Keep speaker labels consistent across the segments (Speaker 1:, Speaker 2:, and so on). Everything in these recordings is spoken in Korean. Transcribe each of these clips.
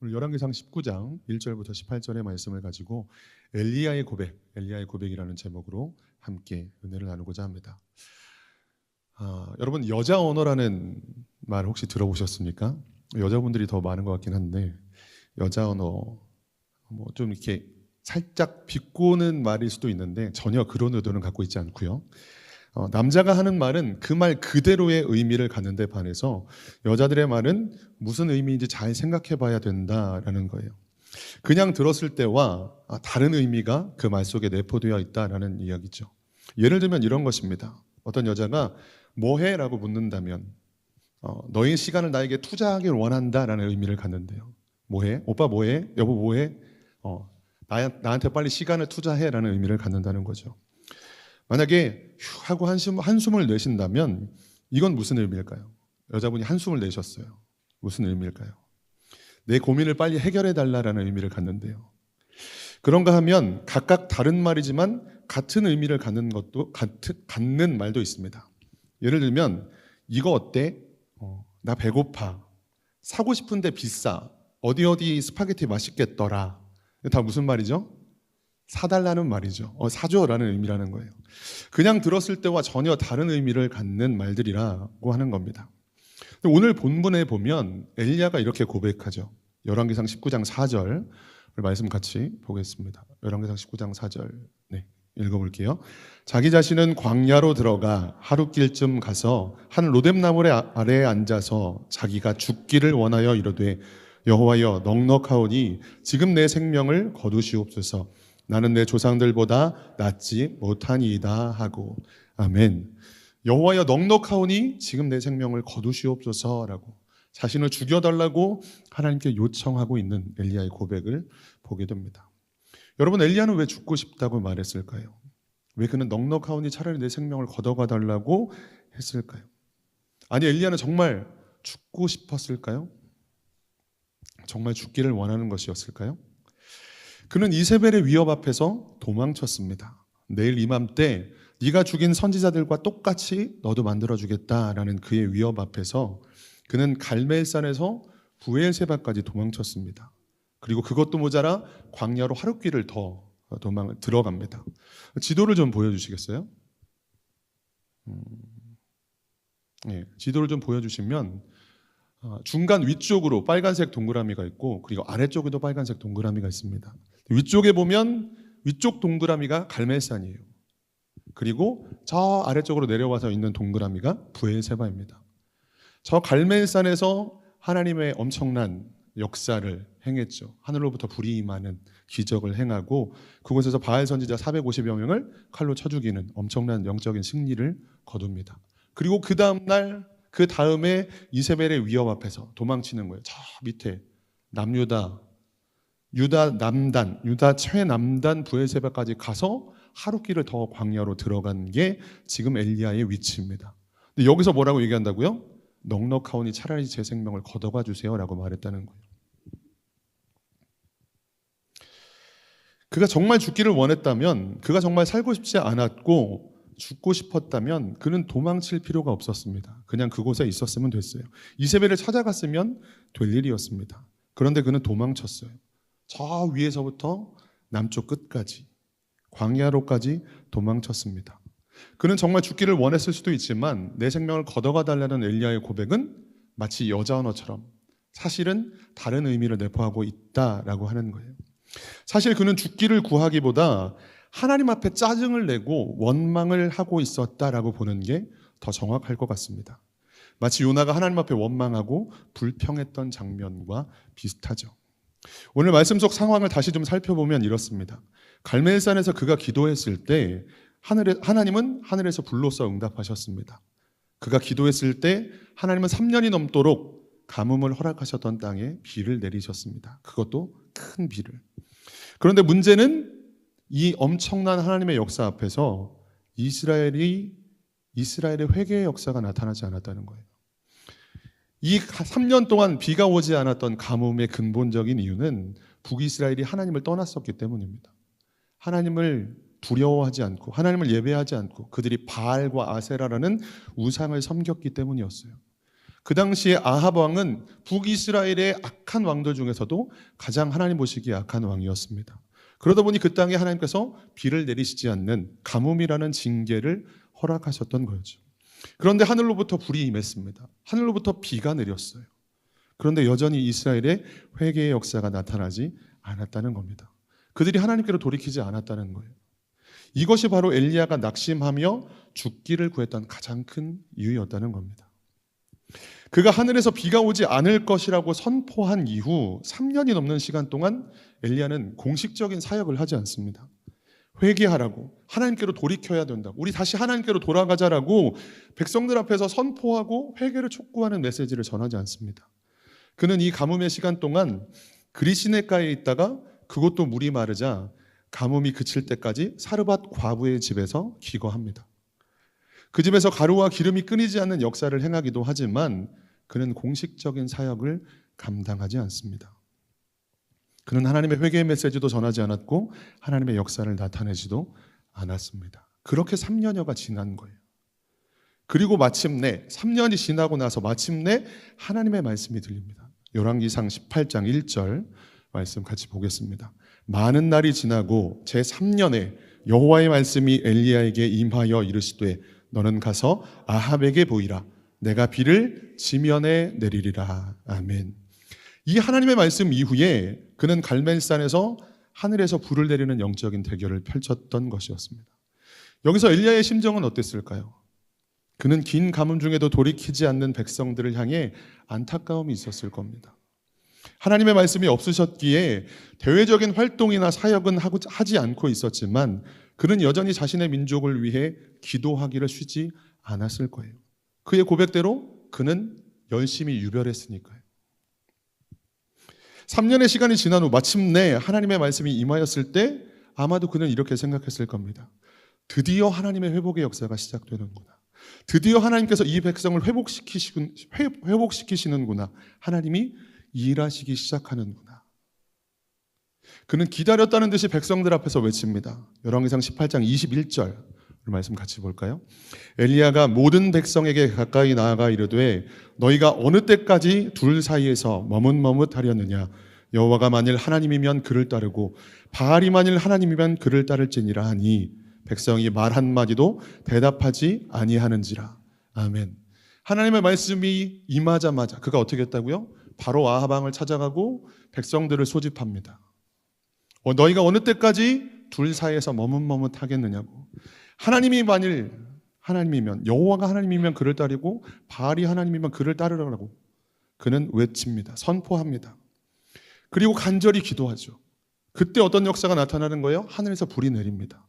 Speaker 1: 오늘 열왕기상 19장 1절부터 18절의 말씀을 가지고 엘리야의 고백이라는 제목으로 함께 은혜를 나누고자 합니다. 여러분, 여자 언어라는 말 혹시 들어보셨습니까? 여자분들이 더 많은 것 같긴 한데, 여자 언어 좀 이렇게 살짝 비꼬는 말일 수도 있는데 전혀 그런 의도는 갖고 있지 않고요. 남자가 하는 말은 그 말 그대로의 의미를 갖는데 반해서 여자들의 말은 무슨 의미인지 잘 생각해 봐야 된다라는 거예요. 그냥 들었을 때와 다른 의미가 그 말 속에 내포되어 있다라는 이야기죠. 예를 들면 이런 것입니다. 어떤 여자가 뭐해? 라고 묻는다면 너의 시간을 나에게 투자하길 원한다라는 의미를 갖는데요. 뭐해? 오빠 뭐해? 여보 뭐해? 나한테 빨리 시간을 투자해라는 의미를 갖는다는 거죠. 만약에 휴 하고 한숨을 내쉰다면 이건 무슨 의미일까요? 여자분이 한숨을 내셨어요. 무슨 의미일까요? 내 고민을 빨리 해결해 달라라는 의미를 갖는데요. 그런가 하면 각각 다른 말이지만 같은 의미를 갖는 말도 있습니다. 예를 들면 이거 어때? 나 배고파. 사고 싶은데 비싸. 어디 스파게티 맛있겠더라. 다 무슨 말이죠? 사달라는 말이죠. 사줘라는 의미라는 거예요. 그냥 들었을 때와 전혀 다른 의미를 갖는 말들이라고 하는 겁니다. 오늘 본문에 보면 엘리야가 이렇게 고백하죠. 열왕기상 19장 4절 말씀 같이 보겠습니다. 열왕기상 19장 4절 읽어볼게요. 자기 자신은 광야로 들어가 하룻길쯤 가서 한 로뎀나무 아래에 앉아서 자기가 죽기를 원하여 이르되 여호와여 넉넉하오니 지금 내 생명을 거두시옵소서. 나는 내 조상들보다 낫지 못하니이다 하고. 아멘. 여호와여 넉넉하오니 지금 내 생명을 거두시옵소서라고 자신을 죽여달라고 하나님께 요청하고 있는 엘리야의 고백을 보게 됩니다. 여러분, 엘리야는 왜 죽고 싶다고 말했을까요? 왜 그는 넉넉하오니 차라리 내 생명을 걷어가달라고 했을까요? 아니, 엘리야는 정말 죽고 싶었을까요? 정말 죽기를 원하는 것이었을까요? 그는 이세벨의 위협 앞에서 도망쳤습니다. 내일 이맘때 네가 죽인 선지자들과 똑같이 너도 만들어주겠다라는 그의 위협 앞에서 그는 갈멜산에서 부엘세바까지 도망쳤습니다. 그리고 그것도 모자라 광야로 하룻길을 더 들어갑니다. 지도를 좀 보여주시겠어요? 지도를 좀 보여주시면 중간 위쪽으로 빨간색 동그라미가 있고 그리고 아래쪽에도 빨간색 동그라미가 있습니다. 위쪽에 보면 위쪽 동그라미가 갈멜산이에요. 그리고 저 아래쪽으로 내려와서 있는 동그라미가 부엘세바입니다. 저 갈멜산에서 하나님의 엄청난 역사를 행했죠. 하늘로부터 불이 임하는 기적을 행하고 그곳에서 바알 선지자 450여 명을 칼로 쳐 죽이는 엄청난 영적인 승리를 거둡니다. 그리고 그 다음에 이세벨의 위협 앞에서 도망치는 거예요. 저 밑에 유다 최남단 부엘세바까지 가서 하룻길을 더 광야로 들어간 게 지금 엘리야의 위치입니다. 근데 여기서 뭐라고 얘기한다고요? 넉넉하오니 차라리 제 생명을 걷어가 주세요라고 말했다는 거예요. 그가 정말 죽기를 원했다면, 그가 정말 살고 싶지 않았고 죽고 싶었다면 그는 도망칠 필요가 없었습니다. 그냥 그곳에 있었으면 됐어요. 이세벨을 찾아갔으면 될 일이었습니다. 그런데 그는 도망쳤어요. 저 위에서부터 남쪽 끝까지 광야로까지 도망쳤습니다. 그는 정말 죽기를 원했을 수도 있지만 내 생명을 걷어가 달라는 엘리야의 고백은 마치 여자 언어처럼 사실은 다른 의미를 내포하고 있다라고 하는 거예요. 사실 그는 죽기를 구하기보다 하나님 앞에 짜증을 내고 원망을 하고 있었다라고 보는 게 더 정확할 것 같습니다. 마치 요나가 하나님 앞에 원망하고 불평했던 장면과 비슷하죠. 오늘 말씀 속 상황을 다시 좀 살펴보면 이렇습니다. 갈멜산에서 그가 기도했을 때 하나님은 하늘에서 불로써 응답하셨습니다. 그가 기도했을 때 하나님은 3년이 넘도록 가뭄을 허락하셨던 땅에 비를 내리셨습니다. 그것도 큰 비를. 그런데 문제는 이 엄청난 하나님의 역사 앞에서 이스라엘의 회개의 역사가 나타나지 않았다는 거예요. 이 3년 동안 비가 오지 않았던 가뭄의 근본적인 이유는 북이스라엘이 하나님을 떠났었기 때문입니다. 하나님을 두려워하지 않고 하나님을 예배하지 않고 그들이 바알과 아세라라는 우상을 섬겼기 때문이었어요. 그 당시에 아합 왕은 북이스라엘의 악한 왕들 중에서도 가장 하나님 보시기에 악한 왕이었습니다. 그러다 보니 그 땅에 하나님께서 비를 내리시지 않는 가뭄이라는 징계를 허락하셨던 거죠. 그런데 하늘로부터 불이 임했습니다. 하늘로부터 비가 내렸어요. 그런데 여전히 이스라엘의 회개의 역사가 나타나지 않았다는 겁니다. 그들이 하나님께로 돌이키지 않았다는 거예요. 이것이 바로 엘리야가 낙심하며 죽기를 구했던 가장 큰 이유였다는 겁니다. 그가 하늘에서 비가 오지 않을 것이라고 선포한 이후 3년이 넘는 시간 동안 엘리야는 공식적인 사역을 하지 않습니다. 회개하라고, 하나님께로 돌이켜야 된다고, 우리 다시 하나님께로 돌아가자라고 백성들 앞에서 선포하고 회개를 촉구하는 메시지를 전하지 않습니다. 그는 이 가뭄의 시간 동안 그리시네가에 있다가 그곳도 물이 마르자 가뭄이 그칠 때까지 사르밧 과부의 집에서 기거합니다. 그 집에서 가루와 기름이 끊이지 않는 역사를 행하기도 하지만 그는 공식적인 사역을 감당하지 않습니다. 그는 하나님의 회개의 메시지도 전하지 않았고 하나님의 역사를 나타내지도 않았습니다. 그렇게 3년여가 지난 거예요. 그리고 마침내 3년이 지나고 나서 마침내 하나님의 말씀이 들립니다. 열왕기상 18장 1절 말씀 같이 보겠습니다. 많은 날이 지나고 제3년에 여호와의 말씀이 엘리야에게 임하여 이르시되 너는 가서 아합에게 보이라. 내가 비를 지면에 내리리라. 아멘. 이 하나님의 말씀 이후에 그는 갈멜산에서 하늘에서 불을 내리는 영적인 대결을 펼쳤던 것이었습니다. 여기서 엘리야의 심정은 어땠을까요? 그는 긴 가뭄 중에도 돌이키지 않는 백성들을 향해 안타까움이 있었을 겁니다. 하나님의 말씀이 없으셨기에 대외적인 활동이나 사역은 하지 않고 있었지만 그는 여전히 자신의 민족을 위해 기도하기를 쉬지 않았을 거예요. 그의 고백대로 그는 열심히 유별했으니까요. 3년의 시간이 지난 후 마침내 하나님의 말씀이 임하였을 때 아마도 그는 이렇게 생각했을 겁니다. 드디어 하나님의 회복의 역사가 시작되는구나. 드디어 하나님께서 이 백성을 회복시키시는구나. 하나님이 일하시기 시작하는구나. 그는 기다렸다는 듯이 백성들 앞에서 외칩니다. 열왕기상 18장 21절 말씀 같이 볼까요? 엘리야가 모든 백성에게 가까이 나아가 이르되 너희가 어느 때까지 둘 사이에서 머뭇머뭇하려느냐. 여호와가 만일 하나님이면 그를 따르고 바알이 만일 하나님이면 그를 따를지니라 하니 백성이 말 한마디도 대답하지 아니하는지라. 아멘. 하나님의 말씀이 임하자마자 그가 어떻게 했다고요? 바로 아합 왕을 찾아가고 백성들을 소집합니다. 너희가 어느 때까지 둘 사이에서 머뭇머뭇하겠느냐고. 하나님이 만일 하나님이면, 여호와가 하나님이면 그를 따르고 바알이 하나님이면 그를 따르라고 그는 외칩니다. 선포합니다. 그리고 간절히 기도하죠. 그때 어떤 역사가 나타나는 거예요? 하늘에서 불이 내립니다.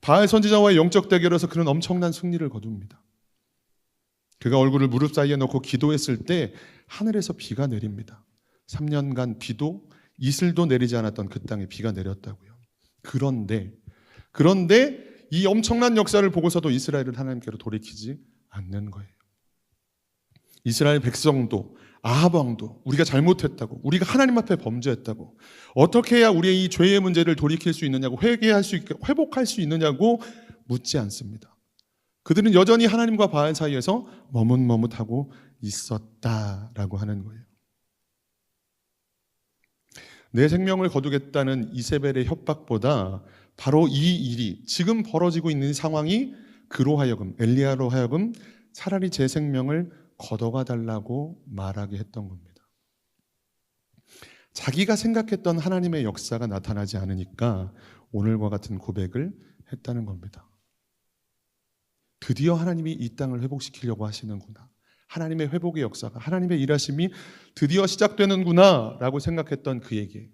Speaker 1: 바알 선지자와의 영적 대결에서 그는 엄청난 승리를 거둡니다. 그가 얼굴을 무릎 사이에 놓고 기도했을 때 하늘에서 비가 내립니다. 3년간 비도 이슬도 내리지 않았던 그 땅에 비가 내렸다고요. 그런데 이 엄청난 역사를 보고서도 이스라엘은 하나님께로 돌이키지 않는 거예요. 이스라엘 백성도 아합 왕도 우리가 잘못했다고, 우리가 하나님 앞에 범죄했다고, 어떻게 해야 우리의 이 죄의 문제를 돌이킬 수 있느냐고, 회개할 수 있게 회복할 수 있느냐고 묻지 않습니다. 그들은 여전히 하나님과 바알 사이에서 머뭇머뭇하고 있었다라고 하는 거예요. 내 생명을 거두겠다는 이세벨의 협박보다 바로 이 일이, 지금 벌어지고 있는 상황이 그로 하여금, 엘리야로 하여금 차라리 제 생명을 걷어가 달라고 말하게 했던 겁니다. 자기가 생각했던 하나님의 역사가 나타나지 않으니까 오늘과 같은 고백을 했다는 겁니다. 드디어 하나님이 이 땅을 회복시키려고 하시는구나. 하나님의 회복의 역사가, 하나님의 일하심이 드디어 시작되는구나 라고 생각했던 그에게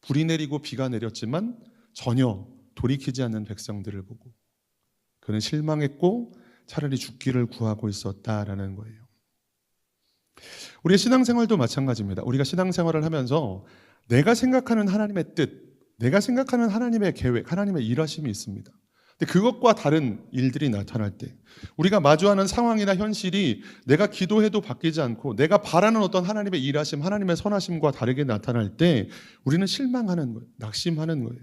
Speaker 1: 불이 내리고 비가 내렸지만 전혀 돌이키지 않는 백성들을 보고 그는 실망했고 차라리 죽기를 구하고 있었다라는 거예요. 우리의 신앙생활도 마찬가지입니다. 우리가 신앙생활을 하면서 내가 생각하는 하나님의 뜻, 내가 생각하는 하나님의 계획, 하나님의 일하심이 있습니다. 근데 그것과 다른 일들이 나타날 때, 우리가 마주하는 상황이나 현실이 내가 기도해도 바뀌지 않고 내가 바라는 어떤 하나님의 일하심, 하나님의 선하심과 다르게 나타날 때 우리는 실망하는 거예요. 낙심하는 거예요.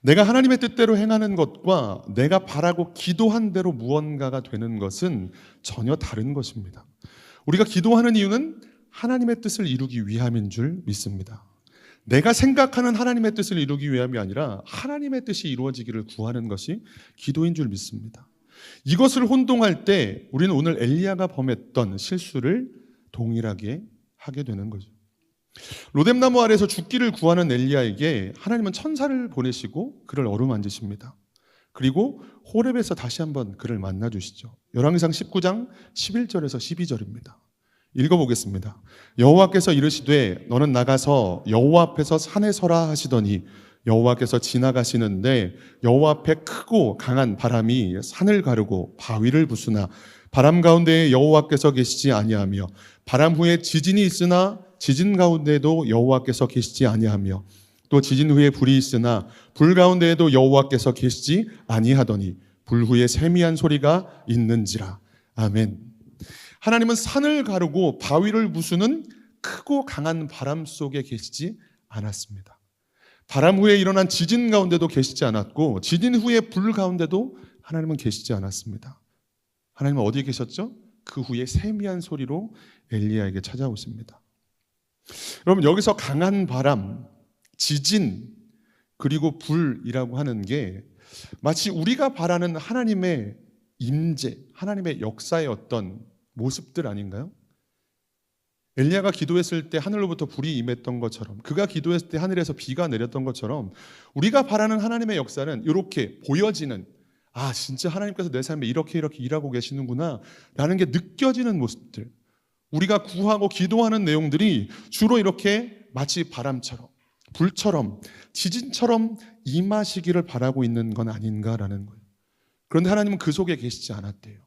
Speaker 1: 내가 하나님의 뜻대로 행하는 것과 내가 바라고 기도한 대로 무언가가 되는 것은 전혀 다른 것입니다. 우리가 기도하는 이유는 하나님의 뜻을 이루기 위함인 줄 믿습니다. 내가 생각하는 하나님의 뜻을 이루기 위함이 아니라 하나님의 뜻이 이루어지기를 구하는 것이 기도인 줄 믿습니다. 이것을 혼동할 때 우리는 오늘 엘리야가 범했던 실수를 동일하게 하게 되는 거죠. 로뎀나무 아래에서 죽기를 구하는 엘리야에게 하나님은 천사를 보내시고 그를 어루만지십니다. 그리고 호렙에서 다시 한번 그를 만나주시죠. 열왕기상 19장 11절에서 12절입니다. 읽어보겠습니다. 여호와께서 이르시되 너는 나가서 여호와 앞에서 산에 서라 하시더니 여호와께서 지나가시는데 여호와 앞에 크고 강한 바람이 산을 가르고 바위를 부수나 바람 가운데에 여호와께서 계시지 아니하며 바람 후에 지진이 있으나 지진 가운데에도 여호와께서 계시지 아니하며 또 지진 후에 불이 있으나 불 가운데에도 여호와께서 계시지 아니하더니 불 후에 세미한 소리가 있는지라. 아멘. 하나님은 산을 가르고 바위를 부수는 크고 강한 바람 속에 계시지 않았습니다. 바람 후에 일어난 지진 가운데도 계시지 않았고 지진 후에 불 가운데도 하나님은 계시지 않았습니다. 하나님은 어디에 계셨죠? 그 후에 세미한 소리로 엘리야에게 찾아오십니다. 여러분, 여기서 강한 바람, 지진, 그리고 불이라고 하는 게 마치 우리가 바라는 하나님의 임재, 하나님의 역사의 어떤 모습들 아닌가요? 엘리야가 기도했을 때 하늘로부터 불이 임했던 것처럼, 그가 기도했을 때 하늘에서 비가 내렸던 것처럼 우리가 바라는 하나님의 역사는 이렇게 보여지는, 아 진짜 하나님께서 내 삶에 이렇게 일하고 계시는구나 라는 게 느껴지는 모습들, 우리가 구하고 기도하는 내용들이 주로 이렇게 마치 바람처럼 불처럼 지진처럼 임하시기를 바라고 있는 건 아닌가라는 거예요. 그런데 하나님은 그 속에 계시지 않았대요.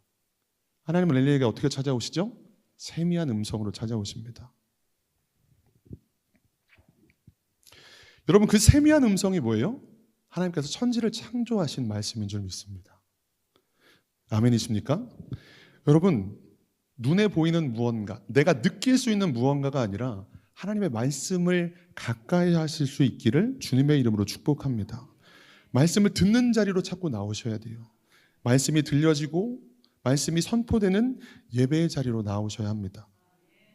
Speaker 1: 하나님은 엘리야에게 어떻게 찾아오시죠? 세미한 음성으로 찾아오십니다. 여러분, 그 세미한 음성이 뭐예요? 하나님께서 천지를 창조하신 말씀인 줄 믿습니다. 아멘이십니까? 여러분, 눈에 보이는 무언가, 내가 느낄 수 있는 무언가가 아니라 하나님의 말씀을 가까이 하실 수 있기를 주님의 이름으로 축복합니다. 말씀을 듣는 자리로 자꾸 나오셔야 돼요. 말씀이 들려지고 말씀이 선포되는 예배의 자리로 나오셔야 합니다.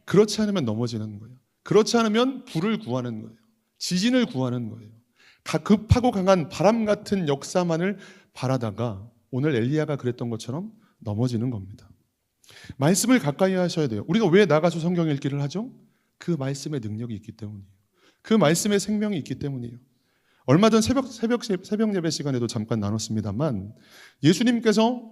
Speaker 1: 그렇지 않으면 넘어지는 거예요. 그렇지 않으면 불을 구하는 거예요. 지진을 구하는 거예요. 급하고 강한 바람 같은 역사만을 바라다가 오늘 엘리야가 그랬던 것처럼 넘어지는 겁니다. 말씀을 가까이 하셔야 돼요. 우리가 왜 나가서 성경 읽기를 하죠? 그 말씀의 능력이 있기 때문이에요. 그 말씀의 생명이 있기 때문이에요. 얼마 전 새벽 예배 시간에도 잠깐 나눴습니다만 예수님께서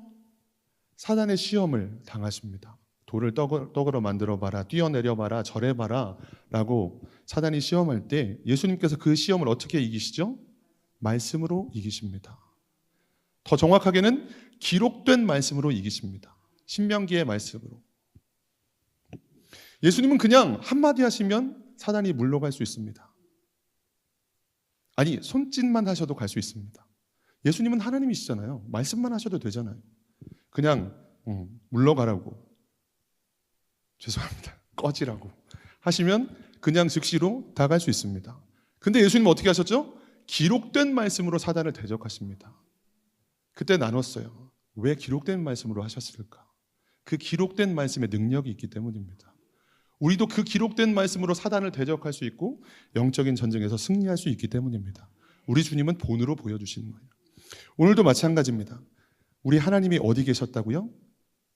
Speaker 1: 사단의 시험을 당하십니다. 돌을 떡으로 만들어봐라, 뛰어내려봐라, 절해봐라 라고 사단이 시험할 때 예수님께서 그 시험을 어떻게 이기시죠? 말씀으로 이기십니다. 더 정확하게는 기록된 말씀으로 이기십니다. 신명기의 말씀으로. 예수님은 그냥 한마디 하시면 사단이 물러갈 수 있습니다. 아니, 손짓만 하셔도 갈 수 있습니다. 예수님은 하나님이시잖아요. 말씀만 하셔도 되잖아요. 그냥 물러가라고, 죄송합니다, 꺼지라고 하시면 그냥 즉시로 다 갈 수 있습니다. 근데 예수님은 어떻게 하셨죠? 기록된 말씀으로 사단을 대적하십니다. 그때 나눴어요. 왜 기록된 말씀으로 하셨을까? 그 기록된 말씀에 능력이 있기 때문입니다. 우리도 그 기록된 말씀으로 사단을 대적할 수 있고 영적인 전쟁에서 승리할 수 있기 때문입니다. 우리 주님은 본으로 보여주시는 거예요. 오늘도 마찬가지입니다. 우리 하나님이 어디 계셨다고요?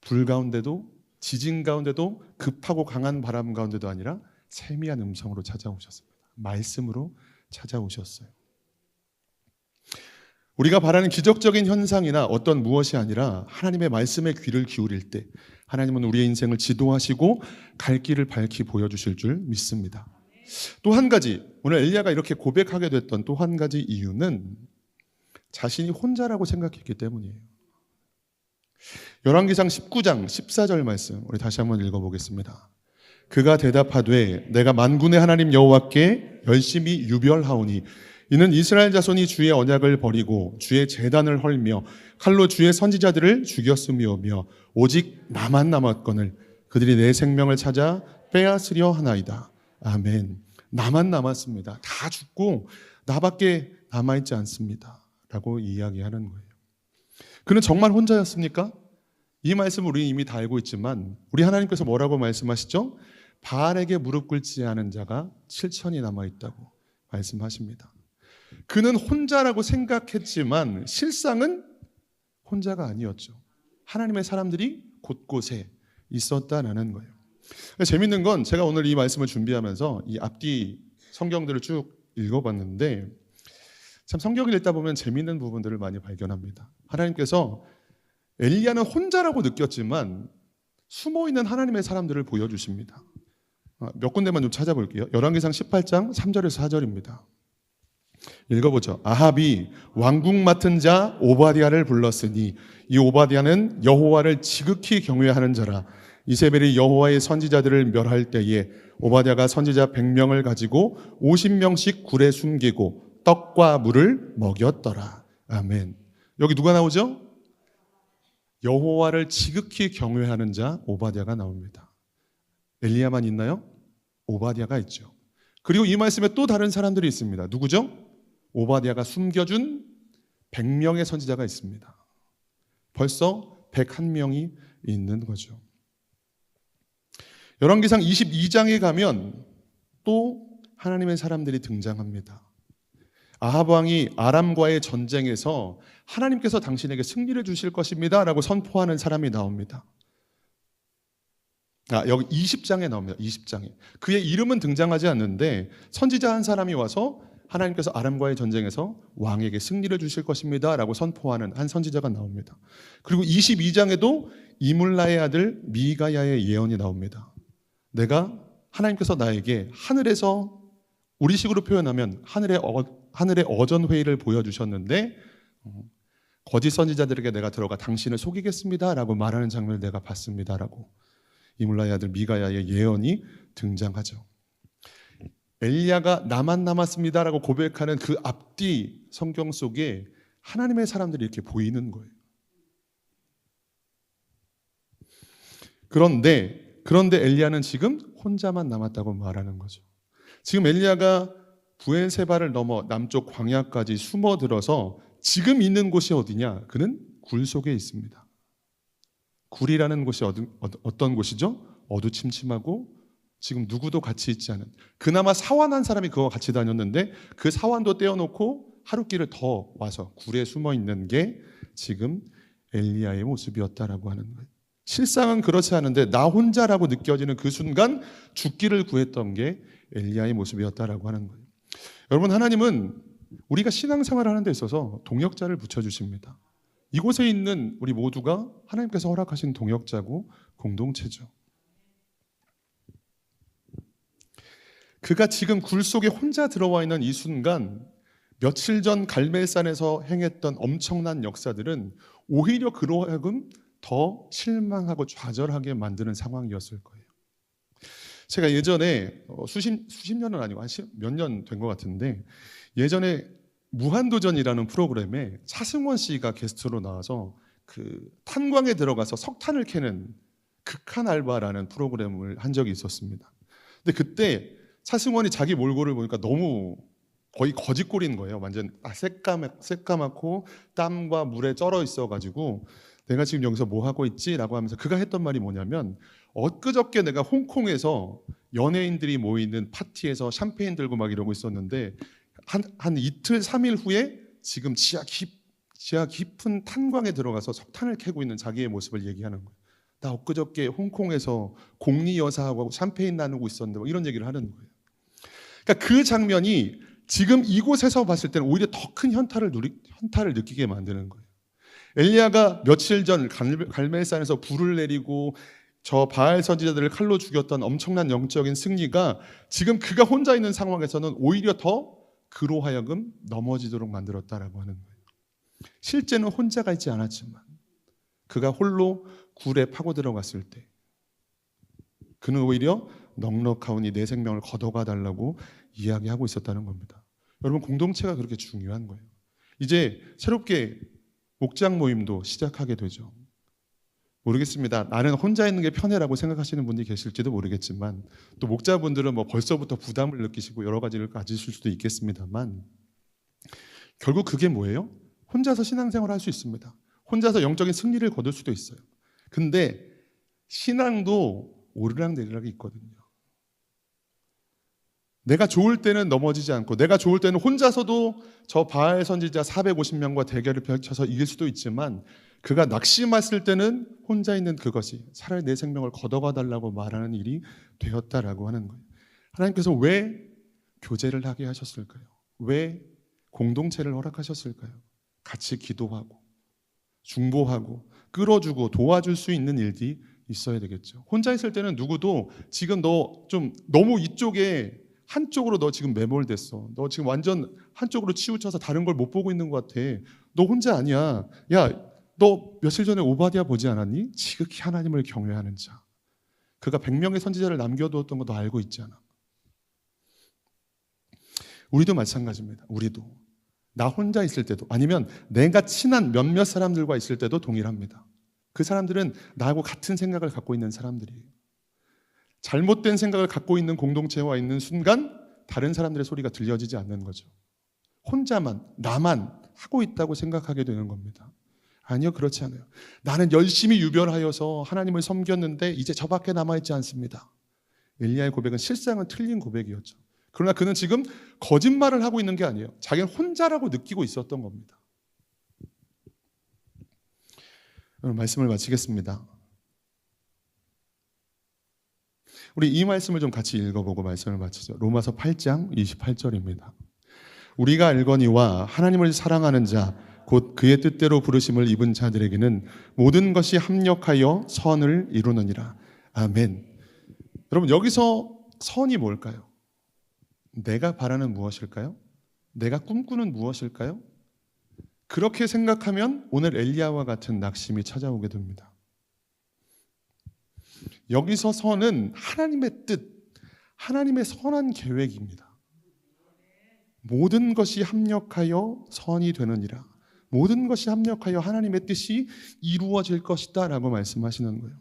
Speaker 1: 불 가운데도, 지진 가운데도, 급하고 강한 바람 가운데도 아니라 세미한 음성으로 찾아오셨습니다. 말씀으로 찾아오셨어요. 우리가 바라는 기적적인 현상이나 어떤 무엇이 아니라 하나님의 말씀에 귀를 기울일 때 하나님은 우리의 인생을 지도하시고 갈 길을 밝히 보여주실 줄 믿습니다. 또 한 가지, 오늘 엘리야가 이렇게 고백하게 됐던 또 한 가지 이유는 자신이 혼자라고 생각했기 때문이에요. 열왕기상 19장 14절 말씀 우리 다시 한번 읽어보겠습니다. 그가 대답하되 내가 만군의 하나님 여호와께 열심히 유별하오니 이는 이스라엘 자손이 주의 언약을 버리고 주의 제단을 헐며 칼로 주의 선지자들을 죽였음이오며 오직 나만 남았거늘 그들이 내 생명을 찾아 빼앗으려 하나이다. 아멘. 나만 남았습니다. 다 죽고 나밖에 남아있지 않습니다. 라고 이야기하는 거예요. 그는 정말 혼자였습니까? 이 말씀을 우리 이미 다 알고 있지만 우리 하나님께서 뭐라고 말씀하시죠? 바알에게 무릎 꿇지 않은 자가 7천이 남아있다고 말씀하십니다. 그는 혼자라고 생각했지만 실상은 혼자가 아니었죠. 하나님의 사람들이 곳곳에 있었다라는 거예요. 재밌는 건 제가 오늘 이 말씀을 준비하면서 이 앞뒤 성경들을 쭉 읽어봤는데 참 성경을 읽다 보면 재밌는 부분들을 많이 발견합니다. 하나님께서 엘리야는 혼자라고 느꼈지만 숨어있는 하나님의 사람들을 보여주십니다. 몇 군데만 좀 찾아볼게요. 열왕기상 18장 3절에서 4절입니다. 읽어보죠. 아합이 왕궁 맡은 자 오바댜를 불렀으니 이 오바댜는 여호와를 지극히 경외하는 자라. 이세벨이 여호와의 선지자들을 멸할 때에 오바댜가 선지자 100명을 가지고 50명씩 굴에 숨기고 떡과 물을 먹였더라. 아멘. 여기 누가 나오죠? 여호와를 지극히 경외하는 자 오바댜가 나옵니다. 엘리야만 있나요? 오바댜가 있죠. 그리고 이 말씀에 또 다른 사람들이 있습니다. 누구죠? 오바댜가 숨겨준 100명의 선지자가 있습니다. 벌써 101명이 있는 거죠. 열왕기상 22장에 가면 또 하나님의 사람들이 등장합니다. 아합 왕이 아람과의 전쟁에서 하나님께서 당신에게 승리를 주실 것입니다 라고 선포하는 사람이 나옵니다. 여기 20장에 나옵니다. 20장에. 그의 이름은 등장하지 않는데 선지자 한 사람이 와서 하나님께서 아람과의 전쟁에서 왕에게 승리를 주실 것입니다 라고 선포하는 한 선지자가 나옵니다. 그리고 22장에도 이물라의 아들 미가야의 예언이 나옵니다. 내가 하나님께서 나에게 하늘에서 우리식으로 표현하면 하늘의 어전회의를 보여주셨는데 거짓 선지자들에게 내가 들어가 당신을 속이겠습니다 라고 말하는 장면을 내가 봤습니다 라고 이물라의 아들 미가야의 예언이 등장하죠. 엘리야가 나만 남았습니다 라고 고백하는 그 앞뒤 성경 속에 하나님의 사람들이 이렇게 보이는 거예요. 그런데 엘리야는 지금 혼자만 남았다고 말하는 거죠. 지금 엘리야가 부엘세바를 넘어 남쪽 광야까지 숨어들어서 지금 있는 곳이 어디냐? 그는 굴 속에 있습니다. 굴이라는 곳이 어떤 곳이죠? 어두침침하고 지금 누구도 같이 있지 않은, 그나마 사환 한 사람이 그와 같이 다녔는데 그 사환도 떼어놓고 하루길을 더 와서 굴에 숨어 있는 게 지금 엘리야의 모습이었다라고 하는 거예요. 실상은 그렇지 않은데 나 혼자라고 느껴지는 그 순간 죽기를 구했던 게 엘리야의 모습이었다라고 하는 거예요. 여러분, 하나님은 우리가 신앙생활을 하는 데 있어서 동역자를 붙여주십니다. 이곳에 있는 우리 모두가 하나님께서 허락하신 동역자고 공동체죠. 그가 지금 굴 속에 혼자 들어와 있는 이 순간, 며칠 전 갈멜산에서 행했던 엄청난 역사들은 오히려 그로 하여금 더 실망하고 좌절하게 만드는 상황이었을 거예요. 제가 예전에 수십 년은 아니고 한 몇 년 된 것 같은데, 예전에 무한도전이라는 프로그램에 차승원 씨가 게스트로 나와서 그 탄광에 들어가서 석탄을 캐는 극한 알바라는 프로그램을 한 적이 있었습니다. 근데 그때 차승원이 자기 몰골을 보니까 너무 거의 거짓골인 거예요. 완전 새까맣고 땀과 물에 쩔어 있어가지고 내가 지금 여기서 뭐 하고 있지? 라고 하면서 그가 했던 말이 뭐냐면, 엊그저께 내가 홍콩에서 연예인들이 모이는 파티에서 샴페인 들고 막 이러고 있었는데 한 이틀 3일 후에 지금 지하 깊은 탄광에 들어가서 석탄을 캐고 있는 자기의 모습을 얘기하는 거예요. 나 엊그저께 홍콩에서 공리 여사하고 샴페인 나누고 있었는데 뭐 이런 얘기를 하는 거예요. 그러니까 그 장면이 지금 이곳에서 봤을 때는 오히려 더 큰 현타를 느끼게 만드는 거예요. 엘리야가 며칠 전 갈멜산에서 불을 내리고 저 바알 선지자들을 칼로 죽였던 엄청난 영적인 승리가 지금 그가 혼자 있는 상황에서는 오히려 더 그로 하여금 넘어지도록 만들었다라고 하는 거예요. 실제는 혼자가 있지 않았지만 그가 홀로 굴에 파고 들어갔을 때 그는 오히려 넉넉하오니 내 생명을 걷어가 달라고 이야기하고 있었다는 겁니다. 여러분, 공동체가 그렇게 중요한 거예요. 이제 새롭게 목장 모임도 시작하게 되죠. 모르겠습니다. 나는 혼자 있는 게 편해라고 생각하시는 분이 계실지도 모르겠지만, 또 목자분들은 뭐 벌써부터 부담을 느끼시고 여러 가지를 가지실 수도 있겠습니다만, 결국 그게 뭐예요? 혼자서 신앙생활을 할 수 있습니다. 혼자서 영적인 승리를 거둘 수도 있어요. 근데 신앙도 오르락내리락이 있거든요. 내가 좋을 때는 넘어지지 않고, 내가 좋을 때는 혼자서도 저 바알 선지자 450명과 대결을 펼쳐서 이길 수도 있지만, 그가 낙심했을 때는 혼자 있는 그것이 차라리 내 생명을 걷어가 달라고 말하는 일이 되었다라고 하는 거예요. 하나님께서 왜 교제를 하게 하셨을까요? 왜 공동체를 허락하셨을까요? 같이 기도하고 중보하고 끌어주고 도와줄 수 있는 일들이 있어야 되겠죠. 혼자 있을 때는 누구도 지금 너 좀 너무 이쪽에 한쪽으로 너 지금 매몰됐어. 너 지금 완전 한쪽으로 치우쳐서 다른 걸 못 보고 있는 것 같아. 너 혼자 아니야. 야, 너 며칠 전에 오바댜 보지 않았니? 지극히 하나님을 경외하는 자. 그가 100명의 선지자를 남겨두었던 것도 알고 있잖아. 우리도 마찬가지입니다. 우리도. 나 혼자 있을 때도, 아니면 내가 친한 몇몇 사람들과 있을 때도 동일합니다. 그 사람들은 나하고 같은 생각을 갖고 있는 사람들이에요. 잘못된 생각을 갖고 있는 공동체와 있는 순간 다른 사람들의 소리가 들려지지 않는 거죠. 혼자만, 나만 하고 있다고 생각하게 되는 겁니다. 아니요, 그렇지 않아요. 나는 열심히 유별하여서 하나님을 섬겼는데 이제 저밖에 남아있지 않습니다. 엘리야의 고백은 실상은 틀린 고백이었죠. 그러나 그는 지금 거짓말을 하고 있는 게 아니에요. 자기는 혼자라고 느끼고 있었던 겁니다. 오늘 말씀을 마치겠습니다. 우리 이 말씀을 좀 같이 읽어보고 말씀을 마치죠. 로마서 8장 28절입니다. 우리가 알거니와 하나님을 사랑하는 자 곧 그의 뜻대로 부르심을 입은 자들에게는 모든 것이 합력하여 선을 이루느니라. 아멘. 여러분, 여기서 선이 뭘까요? 내가 바라는 무엇일까요? 내가 꿈꾸는 무엇일까요? 그렇게 생각하면 오늘 엘리야와 같은 낙심이 찾아오게 됩니다. 여기서 선은 하나님의 뜻, 하나님의 선한 계획입니다. 모든 것이 합력하여 선이 되느니라. 모든 것이 합력하여 하나님의 뜻이 이루어질 것이다 라고 말씀하시는 거예요.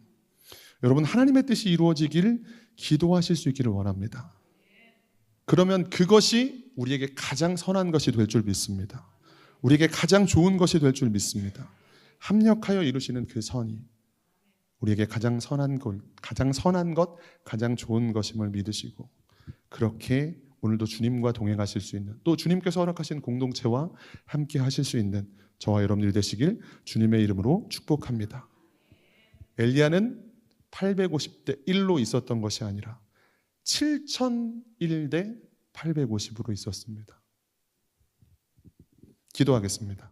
Speaker 1: 여러분, 하나님의 뜻이 이루어지길 기도하실 수 있기를 원합니다. 그러면 그것이 우리에게 가장 선한 것이 될 줄 믿습니다. 우리에게 가장 좋은 것이 될 줄 믿습니다. 합력하여 이루시는 그 선이 우리에게 가장 선한 것, 가장 좋은 것임을 믿으시고, 그렇게 오늘도 주님과 동행하실 수 있는, 또 주님께서 허락하신 공동체와 함께 하실 수 있는 저와 여러분들 되시길 주님의 이름으로 축복합니다. 엘리야는 850대 1로 있었던 것이 아니라 7001대 850으로 있었습니다. 기도하겠습니다.